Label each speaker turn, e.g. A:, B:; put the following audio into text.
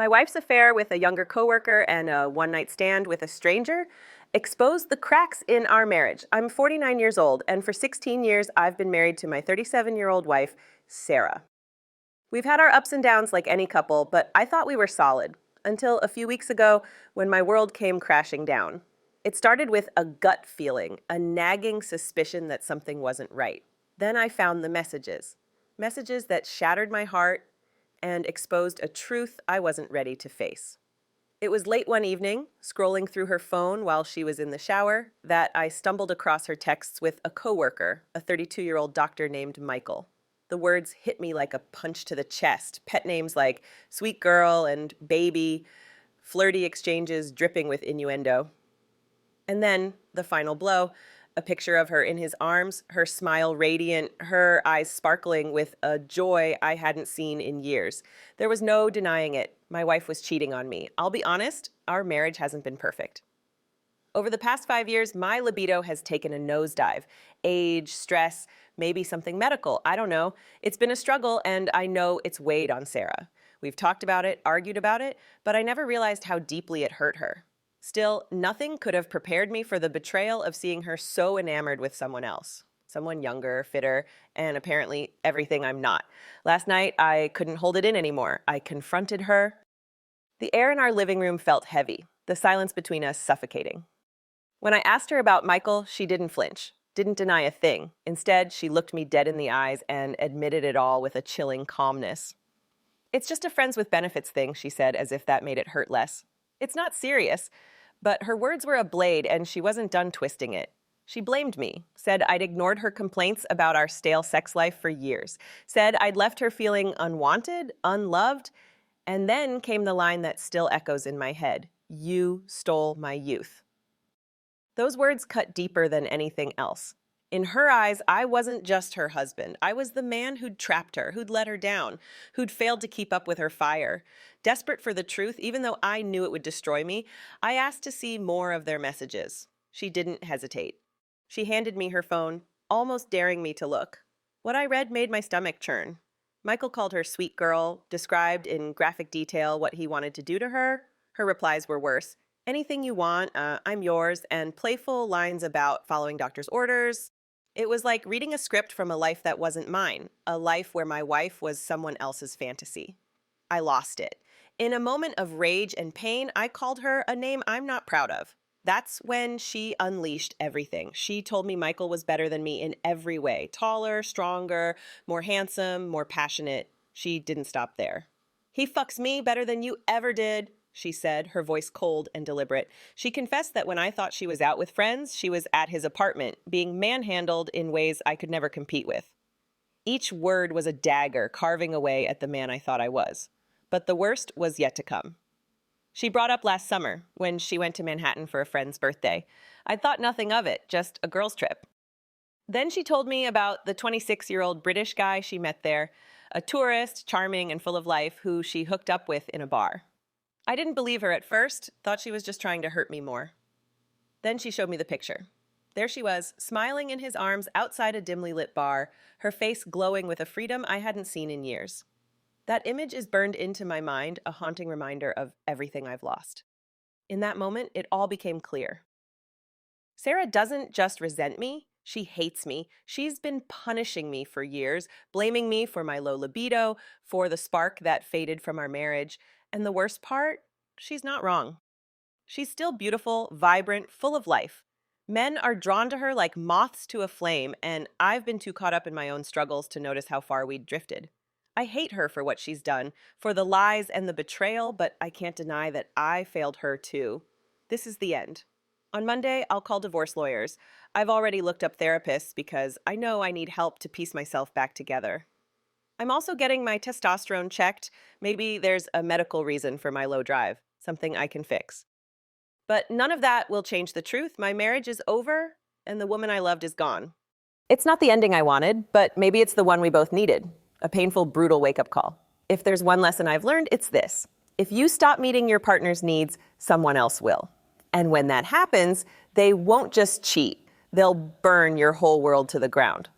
A: My wife's affair with a younger coworker and a one-night stand with a stranger exposed the cracks in our marriage. I'm 49 years old, and for 16 years I've been married to my 37-year-old wife, Sarah. We've had our ups and downs like any couple, but I thought we were solid until a few weeks ago when my world came crashing down. It started with a gut feeling, a nagging suspicion that something wasn't right. Then I found the messages that shattered my heart and exposed a truth I wasn't ready to face. It was late one evening, scrolling through her phone while she was in the shower, that I stumbled across her texts with a coworker, a 32-year-old doctor named Michael. The words hit me like a punch to the chest. Pet names like sweet girl and baby, flirty exchanges dripping with innuendo. And then the final blow, a picture of her in his arms, her smile radiant, her eyes sparkling with a joy I hadn't seen in years. There was no denying it. My wife was cheating on me. I'll be honest, our marriage hasn't been perfect. Over the past 5 years, my libido has taken a nosedive. Age, stress, maybe something medical, I don't know. It's been a struggle, and I know it's weighed on Sarah. We've talked about it, argued about it, but I never realized how deeply it hurt her. Still, nothing could have prepared me for the betrayal of seeing her so enamored with someone else. Someone younger, fitter, and apparently everything I'm not. Last night, I couldn't hold it in anymore. I confronted her. The air in our living room felt heavy, the silence between us suffocating. When I asked her about Michael, she didn't flinch, didn't deny a thing. Instead, she looked me dead in the eyes and admitted it all with a chilling calmness. "It's just a friends with benefits thing," she said, as if that made it hurt less. "It's not serious." But her words were a blade, and she wasn't done twisting it. She blamed me, said I'd ignored her complaints about our stale sex life for years, said I'd left her feeling unwanted, unloved, and then came the line that still echoes in my head: "You stole my youth." Those words cut deeper than anything else. In her eyes, I wasn't just her husband. I was the man who'd trapped her, who'd let her down, who'd failed to keep up with her fire. Desperate for the truth, even though I knew it would destroy me, I asked to see more of their messages. She didn't hesitate. She handed me her phone, almost daring me to look. What I read made my stomach churn. Michael called her sweet girl, described in graphic detail what he wanted to do to her. Her replies were worse. "Anything you want, I'm yours," and playful lines about following doctor's orders. It was like reading a script from a life that wasn't mine, a life where my wife was someone else's fantasy. I lost it. In a moment of rage and pain, I called her a name I'm not proud of. That's when she unleashed everything. She told me Michael was better than me in every way. Taller, stronger, more handsome, more passionate. She didn't stop there. "He fucks me better than you ever did," she said, her voice cold and deliberate. She confessed that when I thought she was out with friends, she was at his apartment, being manhandled in ways I could never compete with. Each word was a dagger carving away at the man I thought I was. But the worst was yet to come. She brought up last summer, when she went to Manhattan for a friend's birthday. I thought nothing of it, just a girl's trip. Then she told me about the 26-year-old British guy she met there, a tourist, charming and full of life, who she hooked up with in a bar. I didn't believe her at first, thought she was just trying to hurt me more. Then she showed me the picture. There she was, smiling in his arms outside a dimly lit bar, her face glowing with a freedom I hadn't seen in years. That image is burned into my mind, a haunting reminder of everything I've lost. In that moment, it all became clear. Sarah doesn't just resent me, she hates me. She's been punishing me for years, blaming me for my low libido, for the spark that faded from our marriage. And the worst part, she's not wrong. She's still beautiful, vibrant, full of life. Men are drawn to her like moths to a flame, and I've been too caught up in my own struggles to notice how far we'd drifted. I hate her for what she's done, for the lies and the betrayal, but I can't deny that I failed her too. This is the end. On Monday, I'll call divorce lawyers. I've already looked up therapists because I know I need help to piece myself back together. I'm also getting my testosterone checked. Maybe there's a medical reason for my low drive, something I can fix. But none of that will change the truth. My marriage is over, and the woman I loved is gone. It's not the ending I wanted, but maybe it's the one we both needed. A painful, brutal wake-up call. If there's one lesson I've learned, it's this. If you stop meeting your partner's needs, someone else will. And when that happens, they won't just cheat. They'll burn your whole world to the ground.